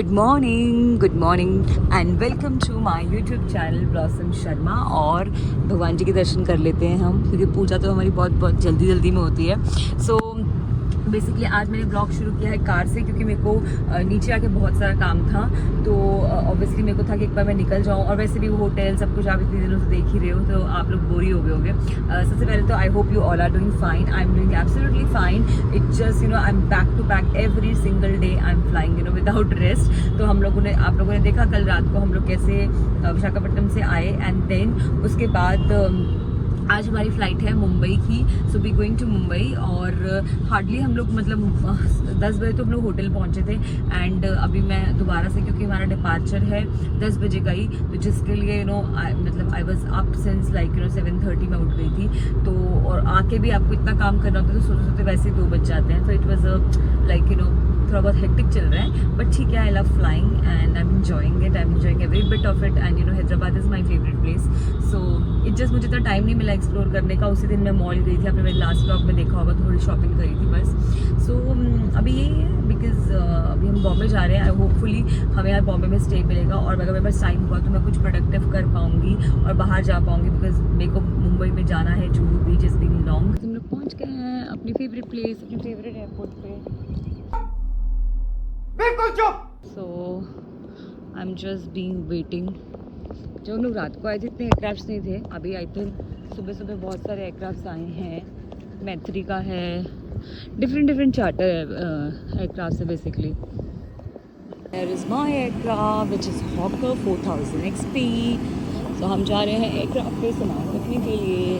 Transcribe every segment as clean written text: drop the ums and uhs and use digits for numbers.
Good morning and welcome to my YouTube channel Blossom Sharma. और भगवान जी के दर्शन कर लेते हैं हम, क्योंकि पूजा तो हमारी बहुत जल्दी में होती है। सो बेसिकली आज मैंने ब्लॉग शुरू किया है कार से, क्योंकि मेरे को नीचे आके बहुत सारा काम था। तो ऑब्वियसली मेरे को था कि एक बार मैं निकल जाऊँ, और वैसे भी वो होटल सब कुछ आप इतने दिनों से देख ही रहे हो, तो आप लोग बोर ही हो गए होंगे। सबसे पहले तो I hope you all are doing fine. I am doing absolutely fine. It just I am back to back every single day I am flying without rest. तो आप लोगों ने देखा कल रात को हम लोग कैसे विशाखापट्टनम से आए, एंड देन उसके बाद आज हमारी फ़्लाइट है मुंबई की। So we going to Mumbai, और हार्डली हम लोग 10 बजे तो हम लोग होटल पहुंचे थे। एंड अभी मैं दोबारा से, क्योंकि हमारा डिपार्चर है 10 बजे का ही, तो जिसके लिए आई वॉज अप सिंस 7:30 में उठ गई थी। तो और आके भी आपको इतना काम करना होता है, तो सोचते वैसे ही 2 बज जाते हैं। तो इट वॉज थोड़ा बहुत हेक्टिक चल रहा है, बट ठीक है। I love flying and I am enjoying it. I am enjoying every bit of it. And Hyderabad is my favourite place. So it just मुझे इतना टाइम नहीं मिला एक्सप्लोर करने का। उसी दिन मैं मॉल गई थी, आपने मेरे लास्ट ब्लॉग में देखा होगा, थोड़ी शॉपिंग करी थी बस। सो अभी यही है, बिकॉज अभी हम बॉम्बे जा रहे हैं। होपफुली हमें यहाँ बॉम्बे में स्टे मिलेगा, और अगर मेरे पास टाइम हुआ तो मैं कुछ प्रोडक्टिव कर पाऊँगी और बाहर जा पाऊँगी, बिकॉज मेरे को मुंबई में जाना है। Juhu beach is being long. हम लोग पहुँच गए हैं अपनी फेवरेट प्लेस, अपनी फेवरेट एयरपोर्ट पे। बिल्कुल चुप। So I am just being waiting. जब हम लोग रात को आए थे इतने एयरक्राफ्ट नहीं थे। अभी आई थिंक सुबह बहुत सारे एयरक्राफ्ट आए हैं। मैत्री का है, डिफरेंट चार्टर एयरक्राफ्ट है basically. There is my aircraft which is Hawker 4000 XP। तो हम जा रहे हैं एयरक्राफ्ट पे सामान रखने के लिए।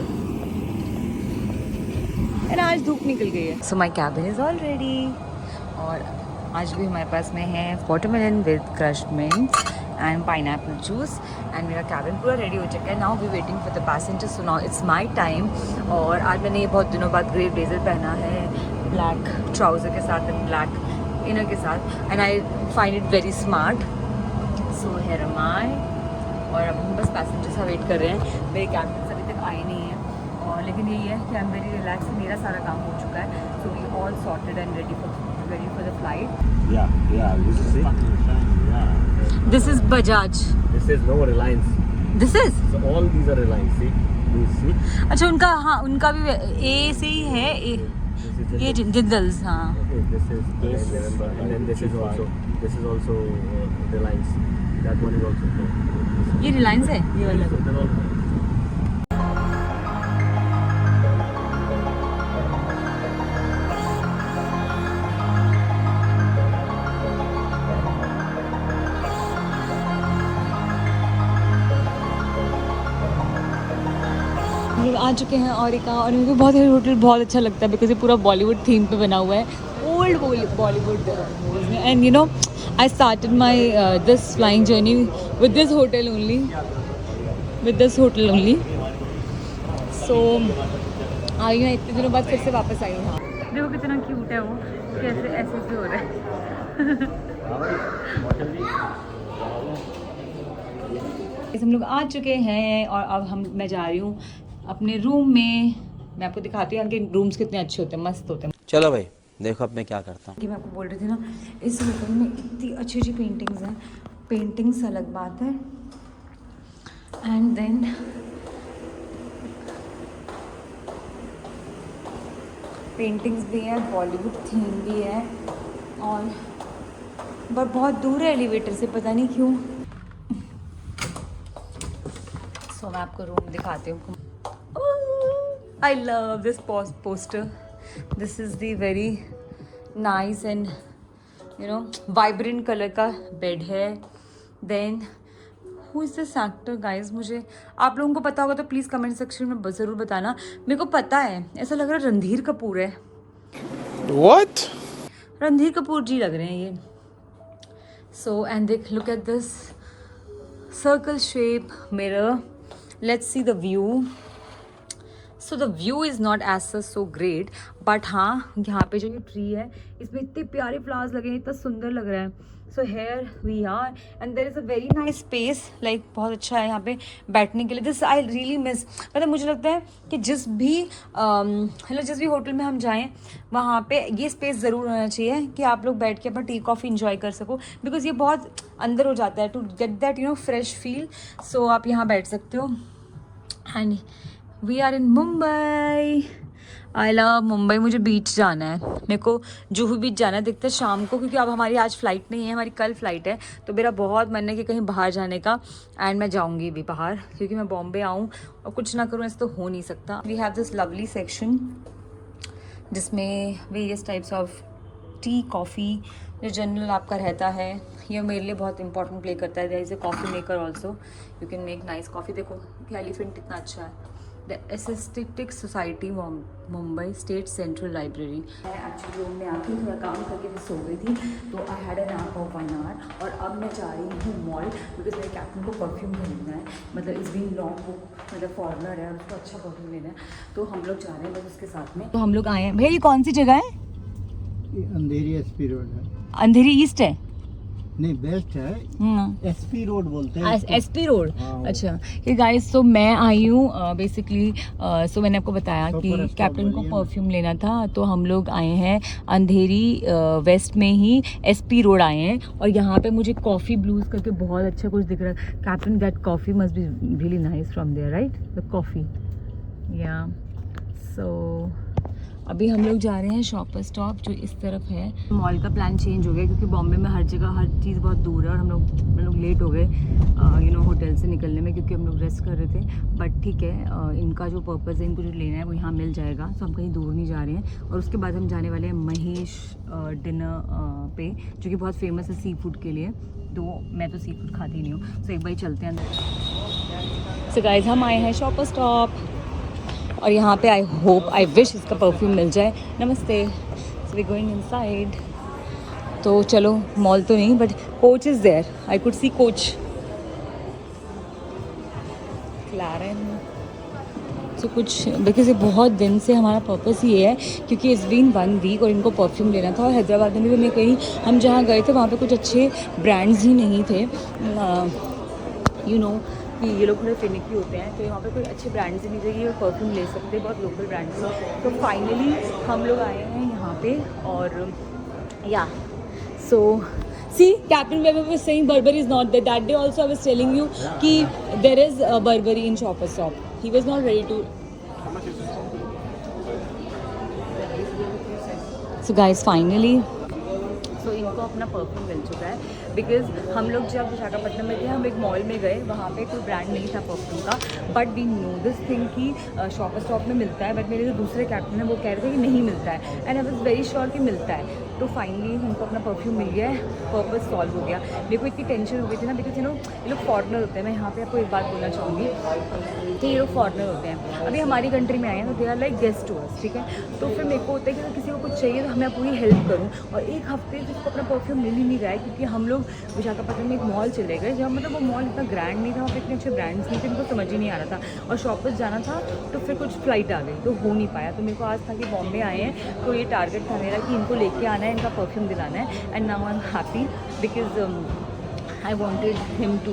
और आज धूप निकल गई है। So my cabin is all ready. और आज भी हमारे पास में है watermelon with crushed mints and pineapple juice. And मेरा कैबिन पूरा रेडी हो चुका है। Now we waiting for the passenger. So now it's my time. और आज मैंने ये बहुत दिनों बाद ग्रे ब्लेजर पहना है, ब्लैक ट्राउज़र के साथ एंड ब्लैक इनर के साथ, and I find it very smart. So here am I. और अब हम बस पैसेंजर्स का वेट कर रहे हैं। मेरे कैबिन अभी तक आए नहीं हैं, और लेकिन यही है कि आई एम वेरी रिलैक्स। मेरा सारा काम हो चुका है। So we all sorted and ready for the flight. Yeah, this is it. Yeah. This is Bajaj. This is no Reliance. This is? So all these are Reliance. See, you see. अच्छा, उनका भी A से ही है। ये जिंदल्स। हाँ। Okay, this is remember, and then this is also Reliance. That one is also. ये रिलायंस है, ये वाला। हम लोग आ चुके हैं औरिका, और मेरे को बहुत होटल बहुत अच्छा लगता है, बिकॉज ये पूरा बॉलीवुड थीम पे बना हुआ है, old Bollywood. And I started my this flying journey with this hotel only. So I हूँ इतने दिनों बाद, फिर से वापस आई हूँ। हाँ, देखो कितना क्यूट है वो, कैसे ऐसे हो रहा है। हम लोग आ चुके हैं, और अब मैं जा रही हूँ अपने रूम में। मैं आपको दिखाती हूँ कि रूम्स कितने अच्छे होते हैं, मस्त होते हैं। चलो भाई देखो अब मैं क्या करता हूँ। कि मैं आपको बोल रही थी ना, इस होटल में इतनी अच्छी पेंटिंग्स हैं। पेंटिंग्स अलग बात है, एंड देन पेंटिंग्स भी है, बॉलीवुड थीम भी है, और बट बहुत दूर है एलिवेटर से, पता नहीं क्यों। सो मैं आपको रूम दिखाती हूँ। I love this poster. This is the very nice and vibrant colour का बेड है। Then who is this actor guys? मुझे आप लोगों को पता होगा तो प्लीज़ कमेंट सेक्शन में ज़रूर बताना। मेरे को पता है, ऐसा लग रहा है रणधीर कपूर है। What? रणधीर कपूर जी लग रहे हैं ये। सो एंड देख, look at this circle shape mirror. Let's see the view. So the view is not as such so great, but हाँ, यहाँ पे जो ये ट्री है, इसमें इतने प्यारे फ्लावर्स लगे हैं, इतना सुंदर लग रहा है। So here we are and there is a very nice space, like बहुत अच्छा है यहाँ पे बैठने के लिए. This I really miss. मतलब मुझे लगता है कि जिस भी होटल में हम जाएं वहाँ पे ये स्पेस ज़रूर होना चाहिए कि आप लोग बैठ के अपना टी कॉफ़ी इंजॉय कर सको, बिकॉज ये बहुत अंदर हो जाता है to get that fresh feel. So आप यहाँ बैठ सकते हो. And we are in Mumbai. I love Mumbai. मुझे बीच जाना है, मेरे को जुहू बीच जाना है. देखते हैं शाम को, क्योंकि अब हमारी आज फ़्लाइट नहीं है, हमारी कल फ़्लाइट है. तो मेरा बहुत मन है कि कहीं बाहर जाने का. एंड मैं जाऊंगी भी बाहर, क्योंकि मैं बॉम्बे आऊँ और कुछ ना करूँ ऐसे तो हो नहीं सकता. We have this lovely section जिसमें various types of tea coffee जो जनरल आपका रहता है. ये मेरे लिए बहुत इंपॉर्टेंट प्ले करता है. There is a coffee maker also, you can make nice coffee. देखो कि एलिफेंट कितना अच्छा है. The aesthetic society Mumbai state central library. मैं एक्चुअली रूम में आके थोड़ा काम करके भी सो गई थी, तो I had an nap of 1 hour. और अब मैं जा रही हूँ मॉल, बिकॉज मेरे कैप्टन को परफ्यूम खरीदना है. मतलब इस बीन लॉन्ग बुक, मतलब फॉरनर है, उसको अच्छा परफ्यूम लेना है. तो हम लोग जा रहे हैं बस उसके साथ में. तो हम लोग आए हैं. भैया ये कौन सी जगह है? अंधेरी एसपी रोड है. अंधेरी ईस्ट है? नहीं, बेस्ट है. एसपी रोड बोलते हैं. SP road. हाँ. अच्छा ये गाइस, तो मैं आई हूँ बेसिकली. सो मैंने आपको बताया कि कैप्टन को परफ्यूम लेना था, तो हम लोग आए हैं अंधेरी वेस्ट में ही एसपी रोड आए हैं. और यहाँ पे मुझे कॉफ़ी ब्लूज करके बहुत अच्छा कुछ दिख रहा है. Captain that coffee must be really nice from there, right? The coffee. या सो अभी हम लोग जा रहे हैं शॉपर स्टॉप जो इस तरफ है. मॉल का प्लान चेंज हो गया, क्योंकि बॉम्बे में हर जगह हर चीज़ बहुत दूर है. और हम लोग लेट हो गए होटल से निकलने में, क्योंकि हम लोग रेस्ट कर रहे थे. बट ठीक है, इनका जो पर्पज़ है, इनको जो लेना है वो यहाँ मिल जाएगा. तो हम कहीं दूर नहीं जा रहे हैं. और उसके बाद हम जाने वाले हैं महेश डिनर पे, जो कि बहुत फेमस है सी फूड के लिए. तो मैं तो सी फूड खाती नहीं हूँ, तो एक बार चलते हैं अंदर. सो गाइस, हम आए हैं शॉपर स्टॉप और यहाँ पे आई विश इसका परफ्यूम मिल जाए. नमस्ते. So we going inside. तो चलो, मॉल तो नहीं but coach is there. I could see coach. क्लारेन. तो कुछ बिकॉज ये बहुत दिन से हमारा पर्पस ये है, क्योंकि इट्स बीन 1 वीक और इनको परफ्यूम लेना था. और हैदराबाद में भी मैं कहीं हम जहाँ गए थे वहाँ पे कुछ अच्छे ब्रांड्स ही नहीं थे. कि ये लोग थोड़े फिनिकी होते हैं, तो यहाँ पे कोई अच्छे ब्रांड्स ही नहीं थे ये परफ्यूम ले सकते, बहुत लोकल ब्रांड्स हैं. तो फाइनली हम लोग आए हैं यहाँ पे. और या so see captain Weber was saying Burberry is not there. That day also I was telling you कि there is a Burberry in Shoppers Stop. He was not ready to. So guys, finally इनको अपना perfume मिल चुका है. Because हम लोग जब विशाखापट्टनम में थे, हम एक मॉल में गए, वहाँ पे कोई ब्रांड नहीं था परफ्यूम का. But we know this thing कि शॉपर स्टॉप में मिलता है. बट मेरे जो दूसरे कैप्टन हैं वो कह रहे थे कि नहीं मिलता है. And I was very sure कि मिलता है. तो फाइनली हमको अपना परफ्यूम मिल गया है. पर्पस सॉल्व हो गया. मेरे को इतनी टेंशन हो गई थी ना, बिकॉज ये लोग फॉरनर होते हैं. मैं यहाँ पे आपको एक बात बोलना चाहूँगी कि ये लोग फॉरनर होते हैं, अभी हमारी कंट्री में आए हैं, तो they are like guest to us. ठीक है, तो फिर मेरे को होता है कि अगर किसी को कुछ चाहिए तो मैं पूरी हेल्प करूँ. और एक हफ्ते से उसको अपना परफ्यूम मिल ही नहीं रहा है, क्योंकि हम लोग विशाखापट्टनम में एक मॉल चले गए, जहाँ मतलब वो मॉल इतना ग्रैंड नहीं था, वहाँ पे इतने अच्छे ब्रांड्स नहीं थे, इनको समझ ही नहीं आ रहा था. और शॉपर्स जाना था, तो फिर कुछ फ्लाइट आ गई, तो हो नहीं पाया. तो मेरे को आज था कि बॉम्बे आए हैं, तो ये टारगेट था मेरा कि इनको लेके आना है, इनका परफ्यूम दिलाना है. And now I am happy because I wanted him to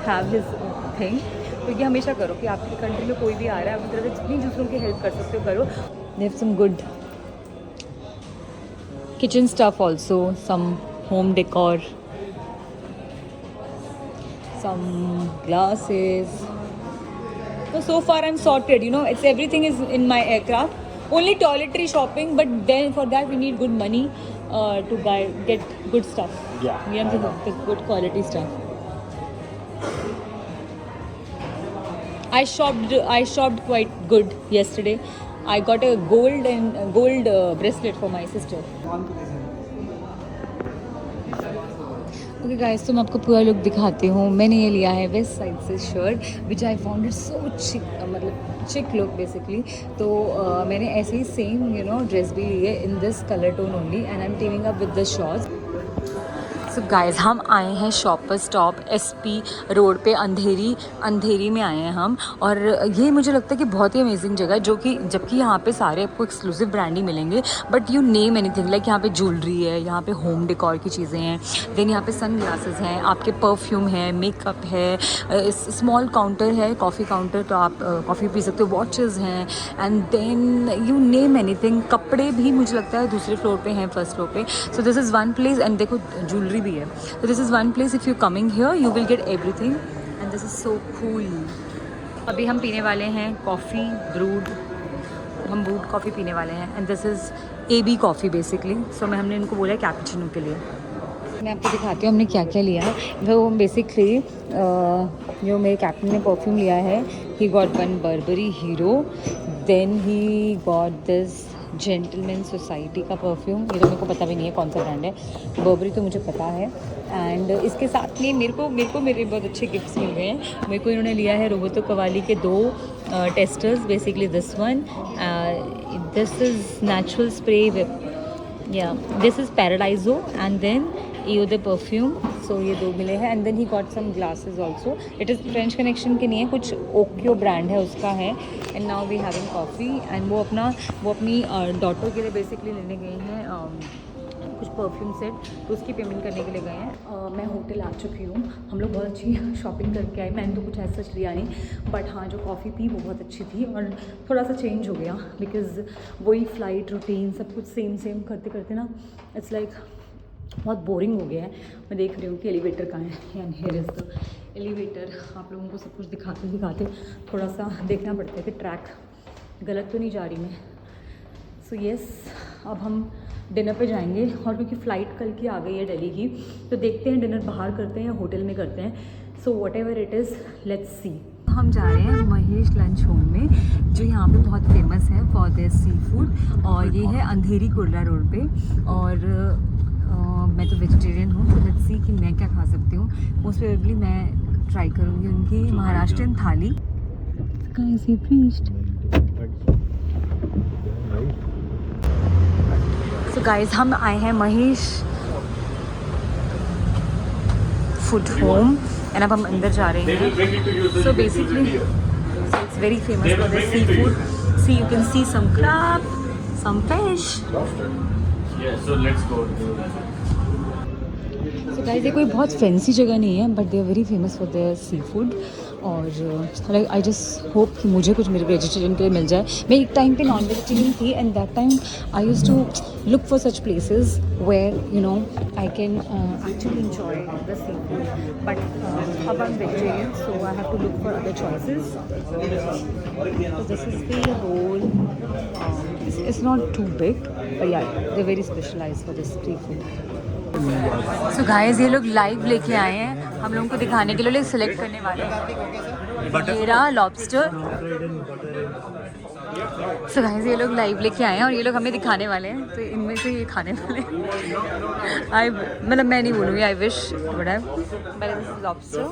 have his thing. तो ये हमेशा करो कि आपकी कंट्री में कोई भी आ रहा है, अपनी तरफ से जितनी दूसरों की हेल्प कर सकते हो करो. They have some good kitchen stuff also, some home decor, some glasses. So far I'm sorted, it's everything is in my aircraft. Only toiletry shopping, but then for that we need good money to get good stuff. Yeah. We have to get the good quality stuff. I shopped quite good yesterday. I got a gold bracelet for my sister. Okay guys, तो मैं आपको पूरा look दिखाती हूँ. मैंने ये लिया है वेस्ट साइड से shirt, which I found it so चिक, मतलब चिक लुक बेसिकली. तो मैंने ऐसे ही सेम ड्रेस भी ली है in this colour tone only, and I M teeming up with the shorts. So guys हम आए हैं शॉपर स्टॉप SP रोड पे अंधेरी में आए हैं हम। और ये मुझे लगता है कि बहुत ही अमेजिंग जगह है, जो कि जबकि यहाँ पे सारे आपको एक्सक्लूसिव ब्रांड ही मिलेंगे, but you name anything like यहाँ पे ज्वेलरी है, यहाँ पे होम डेकोर की चीज़ें हैं, देन यहाँ पे सन ग्लासेस हैं, आपके परफ्यूम है, मेकअप है, स्मॉल काउंटर है, कॉफ़ी काउंटर, तो आप कॉफ़ी पी सकते हो, वॉचेस हैं, and then you name anything. कपड़े भी मुझे लगता है दूसरे फ्लोर पे हैं, फर्स्ट फ्लोर पे। So this is one place, and देखो ज्वेलरी भी है। So this is one place, if you coming here you will get everything and this is so cool. अभी हम पीने वाले हैं कॉफ़ी ब्रूड, हम ब्रूड कॉफ़ी पीने वाले हैं, and this is AB coffee basically. So हमने इनको बोला है कैपुचिनो के लिए। मैं आपको दिखाती हूँ हमने क्या क्या लिया है। वो बेसिकली जो मेरे कैप्टन ने परफ्यूम लिया है, he got one Burberry Hero, then he got this Gentleman Society का परफ्यूम, ये तो मेरे को पता भी नहीं है कौन सा ब्रांड है, बर्बरी तो मुझे पता है। एंड इसके साथ में मेरे बहुत अच्छे गिफ्ट्स मिल गए हैं। मेरे को इन्होंने लिया है रोबोतो कवाली के 2 testers, basically this one, this is natural spray whip, या this is Paradiso, and then eau de parfum. So ये 2 मिले हैं, and then he got some glasses also. It is French Connection के नहीं है, कुछ ओक्यो ब्रांड है उसका है। And now we having coffee, and वो अपनी डॉटर के लिए बेसिकली लेने गए हैं कुछ परफ्यूम सेट, तो उसकी पेमेंट करने के लिए गए हैं। मैं होटल आ चुकी हूँ, हम लोग बहुत अच्छी शॉपिंग करके आए। मैंने तो कुछ ऐसा सच लिया नहीं, बट हाँ जो कॉफ़ी पी वो बहुत अच्छी थी, और थोड़ा सा चेंज हो गया बिकॉज़ वही फ्लाइट रूटीन सब कुछ सेम करते करते ना इट्स लाइक बहुत बोरिंग हो गया है। मैं देख रही हूँ कि एलिवेटर कहाँ है, and here is the elevator. आप लोगों को सब कुछ दिखाते थोड़ा सा देखना पड़ता है कि ट्रैक गलत तो नहीं जा रही मैं। सो येस, अब हम डिनर पे जाएंगे, और क्योंकि फ़्लाइट कल की आ गई है दिल्ली की, तो देखते हैं डिनर बाहर करते हैं या होटल में करते हैं। So what ever it is, let's see. हम जा रहे हैं महेश लंच होम में, जो यहाँ पे बहुत फेमस है फॉर देयर सी फूड, और ये है अंधेरी कुर्ला रोड पे। और मैं तो वेजिटेरियन हूँ, तो लेट्स सी कि मैं क्या खा सकती हूँ। मोस्ट प्रोबेबली मैं ट्राई करूँगी उनकी महाराष्ट्रियन थाली। Guys he preached. So guys हम आए हैं महेश फूड होम, एंड अब हम अंदर जा रहे हैं। So basically it's very famous for the seafood. See you can see some crab, some fish. So let's go. So guys ये कोई बहुत फैंसी जगह नहीं है, but they are very famous for their seafood. और like I just hope कि मुझे कुछ मेरे वेजिटेरियन के लिए मिल जाए। मैं एक टाइम पे नॉन वेजिटेरियन थी, and that time I used to look for such places where you know I can actually enjoy the seafood, but अब I am vegetarian, so I have to look for other choices. This is the hole, it's not too big, but yeah they are very specialised for this seafood. So guys ये लोग live लेके आए हैं हम लोगों को दिखाने के लिए, सिलेक्ट करने वाले हैं। ये रहा लॉबस्टर। सो गाइस ये लोग लाइव लेके आए हैं और ये लोग हमें दिखाने वाले हैं, तो इनमें से ये खाने वाले हैं। मतलब मैं नहीं बोलूँगी, I wish would have, but this is lobster,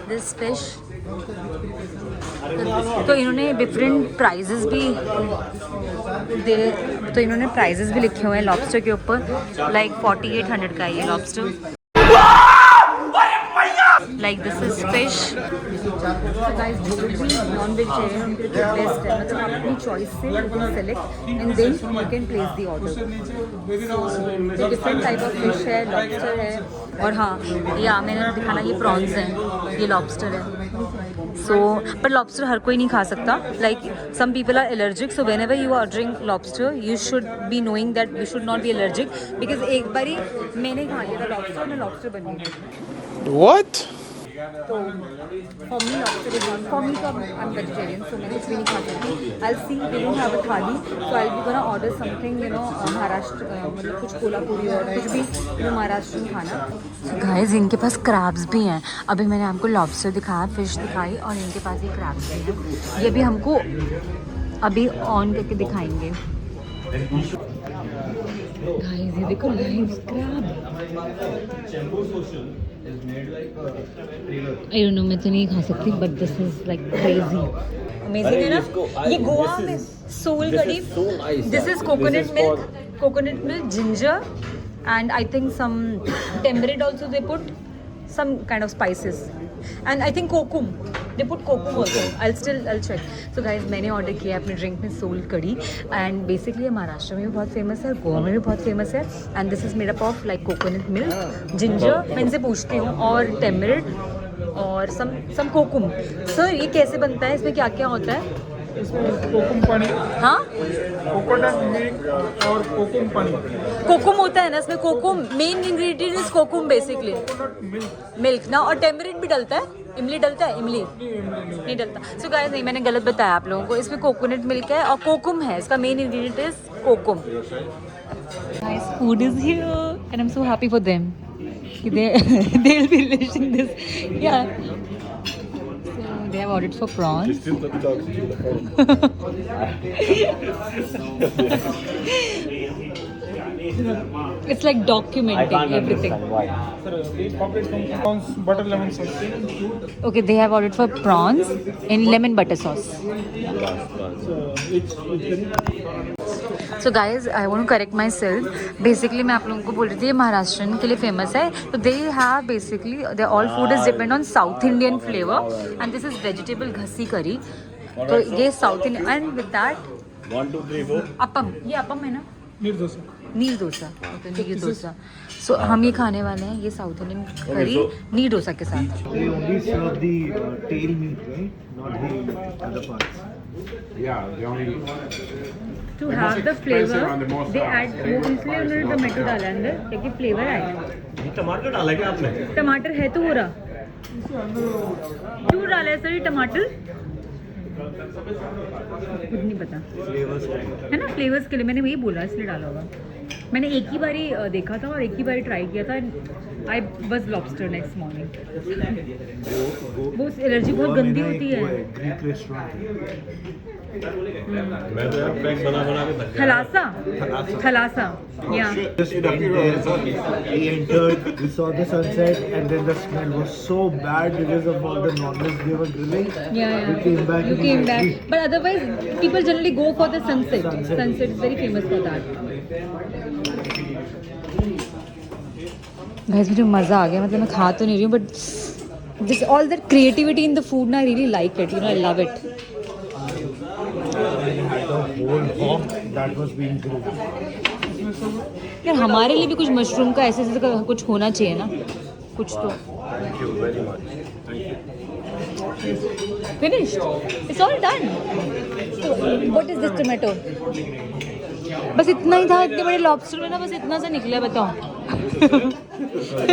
this fish. तो इन्होंने डिफरेंट प्राइजेस भी भी लिखे हुए हैं लॉबस्टर के ऊपर। लाइक 4800 का ये lobster, like this is fish. Guys जो भी नॉन वेजिटेरियन उनके लिए बेस्ट है, मतलब आप अपनी चॉइस से you can select and then you can place the order. तो डिफरेंट टाइप ऑफ फिश है, लॉबस्टर है, और हाँ या मैंने दिखाना ये प्रॉन्स हैं, ये लॉबस्टर है। सो पर लॉबस्टर हर कोई नहीं खा सकता, like some people are allergic, so whenever you are ordering lobster you should be knowing that you should not be allergic, because एक बार ही मैंने खा लिया था लॉबस्टर, मैं लॉबस्टर बन गई। What? तो for me lobster is not, for me तो आई एम वेजिटेरियन, सो मैं कुछ भी नहीं खा सकती। आई सी they don't have a thali, so I will gonna order something you know Maharashtra, मतलब कुछ कोल्हापुरी और कुछ भी यू महाराष्ट्रियन खाना। गाइस इनके पास क्रैब्स भी हैं। अभी मैंने आपको लॉबस्टर दिखाया, फिश दिखाई, और इनके पास ये क्रैब्स भी हैं। ये भी हमको अभी ऑन करके दिखाएंगे। गाइस ये देखो live crab. I don't know, मैं तो नहीं खा सकती, but this is like crazy amazing है ना। ये गोवा में सोल कड़ी, this is coconut milk, ginger and I think some tamarind also they put, some kind of spices, and I think kokum, they put kokum also. I'll check. So guys, मैंने order किया अपने drink में soul कड़ी, and basically Maharashtra में भी बहुत famous है, गोवा में भी बहुत फेमस है, and this is made up of like coconut milk, ginger, मैं इनसे पूछती हूँ, और टेमरिड और सम कोकुम. सर ये कैसे बनता है, इसमें क्या क्या होता है? इसमें कोकुम पानी, हाँ, कोकोनट मिल्क और कोकुम पानी. कोकुम होता है ना इसमें, kokum main ingredient is kokum basically, coconut milk ना, और टेमरिड भी डलता है, इमली डलता है, इमली नहीं डलता. सो गाइस नहीं, मैंने गलत बताया आप लोगों को, इसमें कोकोनट मिल्क है और कोकुम है, इसका main ingredient is kokum. Guys food is here and I am so happy for them, they will be relishing this. Yeah, so they have ordered for prawns. It's like documenting everything. prawns, butter lemon sauce. Okay, they have ordered for prawns in lemon butter sauce. So guys, I want to correct myself. Basically मैं आप लोगों को बोल रही थी ये महाराष्ट्रन के लिए फेमस है, तो they have basically their all food is depend on South Indian flavor, and this is vegetable घसी करी. तो ये South Indian, and with that 1, 2, 3, 4. Appam, ये अपम है ना, नीर डोसा. नीर डोसा. ओके, नीर डोसा. सो हम ये खाने वाले हैं, ये साउथ इंडियन करी नीर डोसा के साथ. They only serve the tail meat, right? Not the other parts. Yeah, the only to have the flavour they add, वो इसलिए उन्होंने टमाटो डाला है अंदर क्योंकि फ्लेवर आए. टमाटर डाला क्या आपने? टमाटर है तो हो रहा, क्यों डाला है सर ये टमाटर? कुछ नहीं पता है ना, फ्लेवर्स के लिए मैंने वही बोला, इसलिए डाला होगा. मैंने एक ही बारी देखा था और एक ही बारी ट्राई किया था. आई बस लॉबस्टर नेक्स्ट मॉर्निंग. वो एलर्जी बहुत गंदी होती है. Greek restaurant. मैं तो यार पैक बना के थक थलासा, थलासा, या Just went there, we entered, we saw the sunset, and then the smell was so bad because of all the non-veg they were grilling. We came back. You came back, but otherwise people generally go for the sunset. Sunset is very famous for that. Guys मुझे मज़ा आ गया, मतलब मैं खा तो नहीं रही हूँ, but this all that creativity in the food ना, I really like it, you know, I love it. The whole hog that was being grilled. यार हमारे लिए भी कुछ मशरूम का ऐसे ऐसे कुछ होना चाहिए ना, कुछ तो. Thank you very much. Thank you. Finished? It's all done. So, what is this tomato? बस इतना ही था, इतने बड़े लॉबस्टर में ना बस इतना सा निकला, बताओ.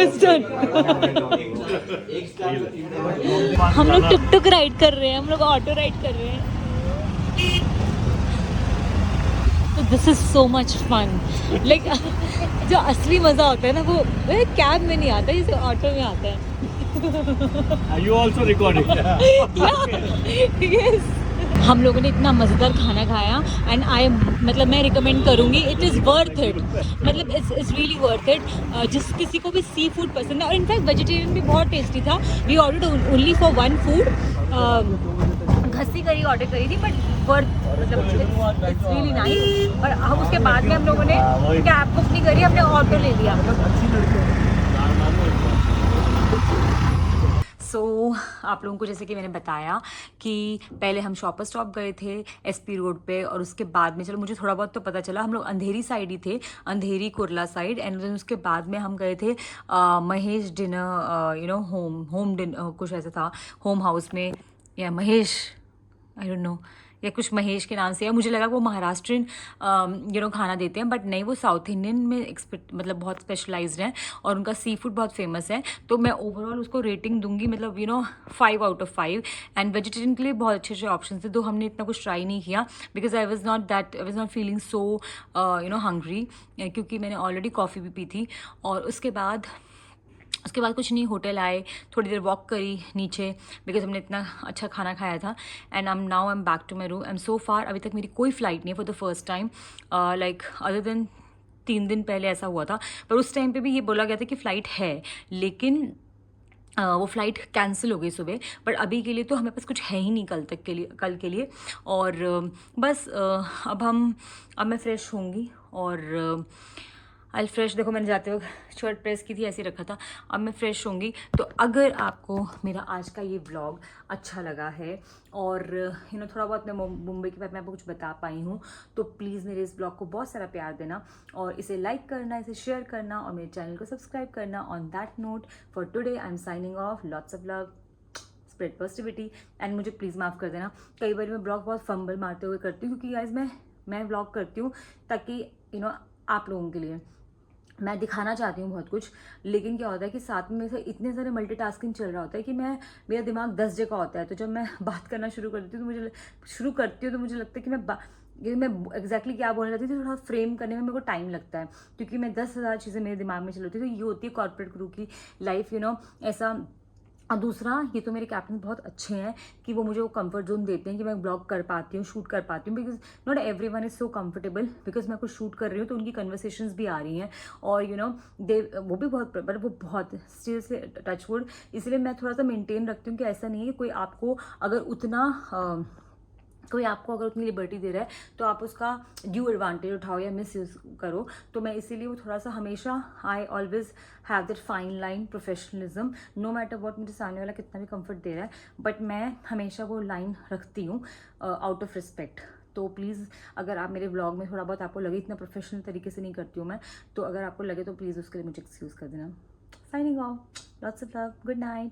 It's done. हम लोग टुक टुक राइड कर रहे हैं, हम लोग ऑटो राइड कर रहे हैं. तो this is so much fun. Like जो असली मज़ा होता है ना, वो कैब में नहीं आता, जैसे ऑटो में आता है. Are you also recording? Yes. हम लोगों ने इतना मज़ेदार खाना खाया, एंड आई मतलब मैं रिकमेंड करूँगी, इट इज़ वर्थ इट, मतलब इट्स रियली वर्थ इट. जिस किसी को भी सी फूड पसंद है, और इनफैक्ट वेजिटेरियन भी बहुत टेस्टी था. We ordered only for one food, ghassi curry order करी थी, बट वर्थ, मतलब इट्स रियली नाइस. और हम उसके बाद में हम लोगों ने कैब बुक नहीं करी, हमने ऑटो ले लिया. सो आप लोगों को जैसे कि मैंने बताया कि पहले हम शॉपर स्टॉप गए थे SP रोड पे, और उसके बाद में चलो मुझे थोड़ा बहुत तो पता चला, हम लोग अंधेरी साइड ही थे, अंधेरी कुर्ला साइड. एंड देन उसके बाद में हम गए थे Mahesh dinner, you know, home dinner कुछ ऐसा था, होम हाउस में, या महेश, आई डोंट नो, या कुछ महेश के नाम से, या मुझे लगा वो महाराष्ट्रियन यू नो खाना देते हैं, बट नहीं, वो साउथ इंडियन में मतलब बहुत स्पेशलाइज्ड हैं, और उनका सी फूड बहुत फेमस है. तो मैं ओवरऑल उसको रेटिंग दूंगी, मतलब you know 5 out of 5. And vegetarian के लिए बहुत अच्छे अच्छे ऑप्शन थे, तो हमने इतना कुछ ट्राई नहीं किया, because I was not feeling so you know hungry, क्योंकि मैंने ऑलरेडी कॉफ़ी भी पी थी. और उसके बाद कुछ नहीं, होटल आए, थोड़ी देर वॉक करी नीचे, बिकॉज हमने इतना अच्छा खाना खाया था. And I am back to my room. And so far अभी तक मेरी कोई फ़्लाइट नहीं है, for the first time, like other than 3 दिन पहले ऐसा हुआ था. पर उस टाइम पे भी ये बोला गया था कि फ़्लाइट है, लेकिन वो फ़्लाइट कैंसिल हो गई सुबह. बट अभी के लिए तो हमें पास कुछ है ही नहीं कल के लिए. और बस अब मैं फ़्रेश होंगी, और आई फ्रेश, देखो मैंने जाते वक्त शर्ट प्रेस की थी, ऐसे ही रखा था, अब मैं फ्रेश होंगी। तो अगर आपको मेरा आज का ये व्लॉग अच्छा लगा है और थोड़ा बहुत मैं मुंबई के बारे में आपको कुछ बता पाई हूँ, तो प्लीज़ मेरे इस ब्लॉग को बहुत सारा प्यार देना और इसे लाइक करना, इसे शेयर करना और मेरे चैनल को सब्सक्राइब करना। On that note for today I am signing off, lots of love, spread positivity and मुझे प्लीज़ माफ़ कर देना, कई बार मैं ब्लॉग बहुत फंबल मारते हुए करती हूँ, क्योंकि गाइज मैं ब्लॉग करती हूँ ताकि आप लोगों के लिए मैं दिखाना चाहती हूँ बहुत कुछ, लेकिन क्या होता है कि साथ में से इतने सारे मल्टीटास्किंग चल रहा होता है कि मेरा दिमाग 10 जगह होता है। तो जब मैं बात करना शुरू करती हूँ तो मुझे लगता है कि मैं एग्जैक्टली क्या बोलना चाहती थी, थोड़ा फ्रेम करने में मेरे को टाइम लगता है, क्योंकि मैं 10,000 चीज़ें मेरे दिमाग में चल रही थी। तो ये होती है कॉर्पोरेट क्रू की लाइफ, ऐसा। और दूसरा, ये तो मेरे कैप्टन बहुत अच्छे हैं कि वो मुझे वो कंफर्ट जोन देते हैं कि मैं ब्लॉग कर पाती हूँ, शूट कर पाती हूँ, because not everyone is so comfortable, because मैं कुछ शूट कर रही हूँ तो उनकी कन्वर्सेशंस भी आ रही हैं और वो भी बहुत सीरियसली टचवुड, इसलिए मैं थोड़ा सा मेंटेन रखती हूँ कि ऐसा नहीं है कि कोई आपको अगर उतनी लिबर्टी दे रहा है तो आप उसका ड्यू एडवांटेज उठाओ या मिस यूज़ करो। तो मैं इसीलिए वो थोड़ा सा हमेशा, I always have that fine line professionalism, no matter what, मुझे सामने वाला कितना भी कंफर्ट दे रहा है, बट मैं हमेशा वो लाइन रखती हूँ आउट ऑफ रिस्पेक्ट। तो प्लीज़ अगर आप मेरे व्लॉग में थोड़ा बहुत आपको लगे, इतना प्रोफेशनल तरीके से नहीं करती हूँ मैं, तो अगर आपको लगे तो प्लीज़ उसके लिए मुझे एक्सक्यूज़ कर देना। Signing off, lots of love, good night.